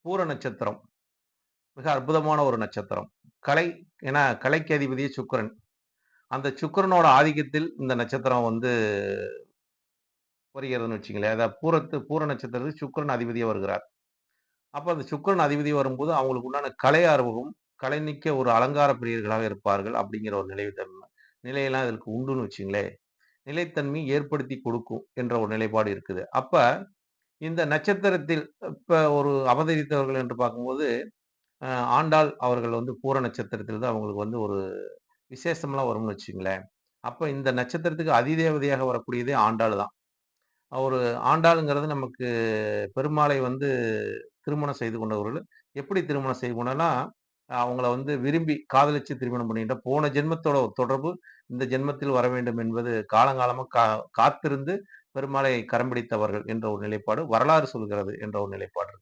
பூர நட்சத்திரம். மிக அற்புதமான ஒரு நட்சத்திரம். கலை ஏன்னா கலைக்கு அதிபதியே சுக்கிரன். அந்த சுக்கிரனோட ஆதிக்கத்தில் இந்த நட்சத்திரம் வருகிறதுன்னு வச்சுக்கங்களேன். பூர நட்சத்திரத்துக்கு சுக்கிரன் அதிபதியா வருகிறார். அப்ப அந்த சுக்கிரன் அதிபதியா வரும்போது, அவங்களுக்கு உண்டான கலை ஆர்வமும், கலைமிக்க ஒரு அலங்கார பிரியர்களாக இருப்பார்கள். அப்படிங்கிற ஒரு நிலையெல்லாம் இதற்கு உண்டுன்னு வச்சுங்களேன். நிலைத்தன்மை ஏற்படுத்தி கொடுக்கும் என்ற ஒரு நிலைப்பாடு இருக்குது. அப்ப இந்த நட்சத்திரத்தில் இப்ப ஒரு அவதரித்தவர்கள் என்று பார்க்கும்போது, அ ஆண்டாள் அவர்கள் பூர நட்சத்திரத்தில தான் அவங்களுக்கு ஒரு விசேஷம்லாம் வரும்னு வச்சுக்கங்களேன். அப்ப இந்த நட்சத்திரத்துக்கு அதிதேவதையாக வரக்கூடியதே ஆண்டாள் தான். ஒரு ஆண்டாள்ங்கிறது நமக்கு பெருமாளை திருமணம் செய்து கொண்டவர்கள். எப்படி திருமணம் செய்து கொண்டனா, அவங்கள விரும்பி காதலிச்சு திருமணம் பண்ணிக்கிட்ட போன ஜென்மத்தோட ஒரு தொடர்பு இந்த ஜென்மத்தில் வர வேண்டும் என்பது காலங்காலமா காத்திருந்து பெருமாளை கரம் பிடித்தவர்கள் என்ற ஒரு நிலைப்பாடு வரலாறு சொல்கிறது என்ற ஒரு நிலைப்பாடு.